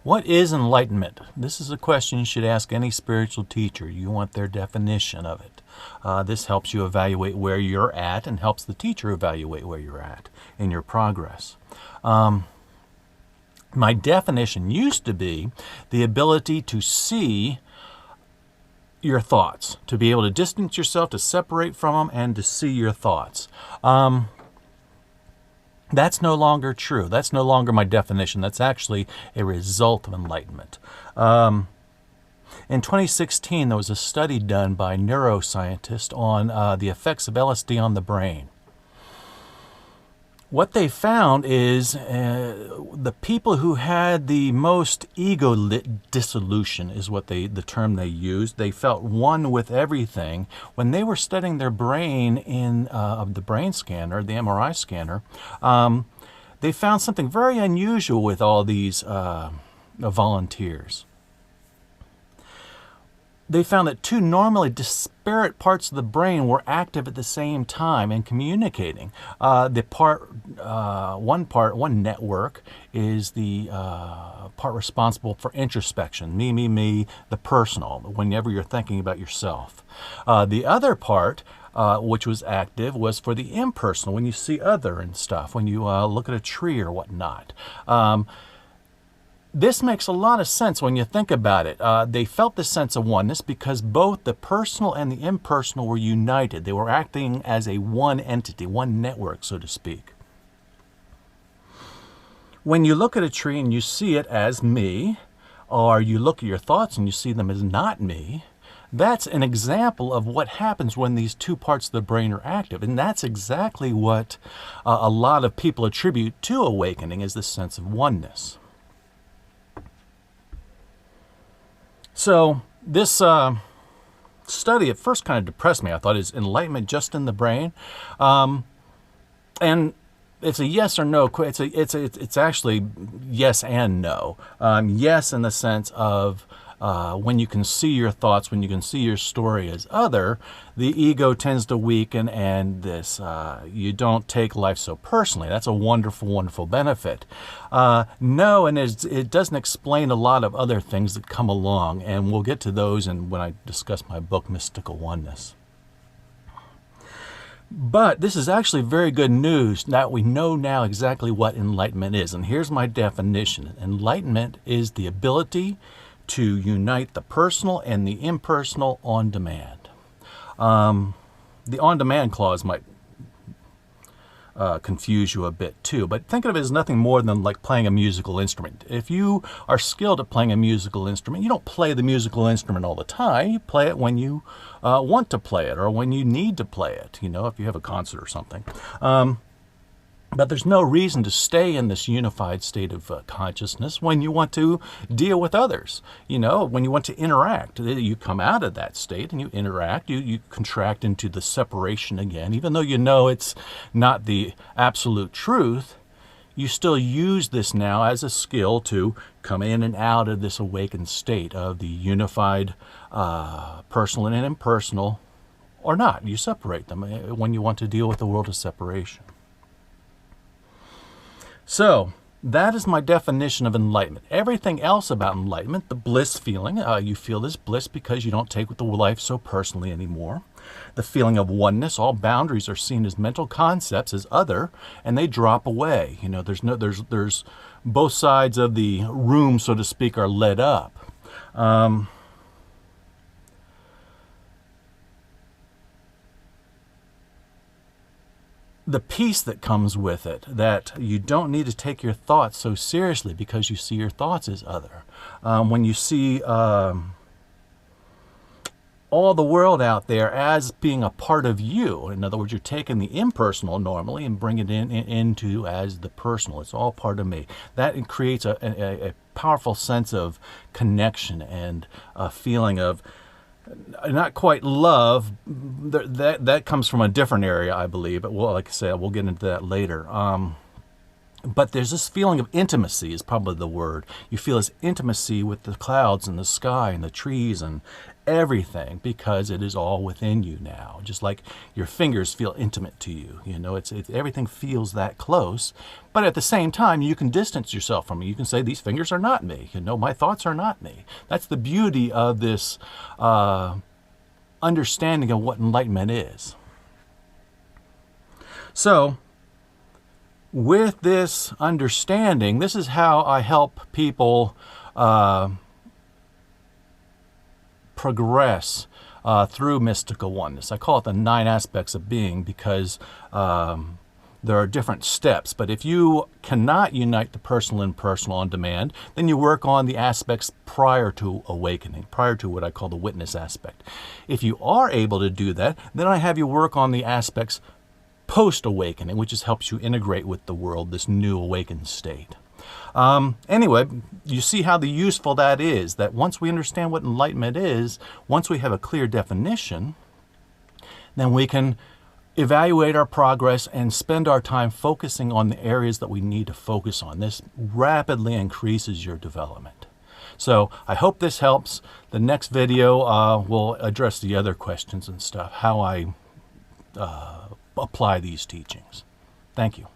What is enlightenment? This is a question you should ask any spiritual teacher. You want their definition of it. This helps you evaluate where you're at and helps the teacher evaluate where you're at in your progress. My definition used to be the ability to see your thoughts, to be able to distance yourself, to separate from them, and to see your thoughts. That's no longer true. That's no longer my definition. That's actually a result of enlightenment. In 2016, there was a study done by neuroscientists on the effects of LSD on the brain. What they found is the people who had the most ego dissolution is what the term they used. They felt one with everything. When they were studying their brain in the brain scanner, the MRI scanner, they found something very unusual with all these volunteers. They found that two normally disparate parts of the brain were active at the same time and communicating. One network is the part responsible for introspection, me, the personal, whenever you're thinking about yourself. The other part, which was active, was for the impersonal, when you see other and stuff, when you look at a tree or whatnot. This makes a lot of sense when you think about it. They felt this sense of oneness because both the personal and the impersonal were united. They were acting as a one entity, one network, so to speak. When you look at a tree and you see it as me, or you look at your thoughts and you see them as not me, that's an example of what happens when these two parts of the brain are active. And that's exactly what a lot of people attribute to awakening, is this sense of oneness. So this study at first kind of depressed me. I thought, is enlightenment just in the brain? And it's a yes or no. It's actually yes and no. Yes, in the sense of when you can see your thoughts, when you can see your story as other, the ego tends to weaken, and this you don't take life so personally. That's a wonderful, wonderful benefit. No, and it doesn't explain a lot of other things that come along, and we'll get to those when I discuss my book, Mystical Oneness. But this is actually very good news that we know now exactly what enlightenment is. And here's my definition. Enlightenment is the ability to unite the personal and the impersonal on demand. The on-demand clause might confuse you a bit too, but think of it as nothing more than like playing a musical instrument. If you are skilled at playing a musical instrument, you don't play the musical instrument all the time. You play it when you want to play it or when you need to play it, if you have a concert or something. But there's no reason to stay in this unified state of consciousness when you want to deal with others. When you want to interact, you come out of that state and you interact. You contract into the separation again. Even though it's not the absolute truth, you still use this now as a skill to come in and out of this awakened state of the unified personal and impersonal, or not. You separate them when you want to deal with the world of separation. So, that is my definition of enlightenment. Everything else about enlightenment, the bliss feeling, you feel this bliss because you don't take the life so personally anymore. The feeling of oneness, all boundaries are seen as mental concepts, as other, and they drop away. There's both sides of the room, so to speak, are lit up. The peace that comes with it, that you don't need to take your thoughts so seriously because you see your thoughts as other. When you see all the world out there as being a part of you, in other words, you're taking the impersonal normally and bring it into as the personal. It's all part of me. That creates a powerful sense of connection and a feeling of not quite love. That comes from a different area, I believe. But like I said, we'll get into that later. But there's this feeling of intimacy is probably the word. You feel this intimacy with the clouds and the sky and the trees and everything because it is all within you now. Just like your fingers feel intimate to you. You know, everything feels that close. But at the same time, you can distance yourself from it. You can say, these fingers are not me. You know, my thoughts are not me. That's the beauty of this understanding of what enlightenment is. So, with this understanding, this is how I help people progress through mystical oneness. I call it the 9 aspects of being because there are different steps. But if you cannot unite the personal and impersonal on demand, then you work on the aspects prior to awakening, prior to what I call the witness aspect. If you are able to do that, then I have you work on the aspects post-awakening, which just helps you integrate with the world, this new awakened state. Anyway, you see how useful that is, that once we understand what enlightenment is, once we have a clear definition, then we can evaluate our progress and spend our time focusing on the areas that we need to focus on. This rapidly increases your development. So I hope this helps. The next video will address the other questions and stuff, how I apply these teachings. Thank you.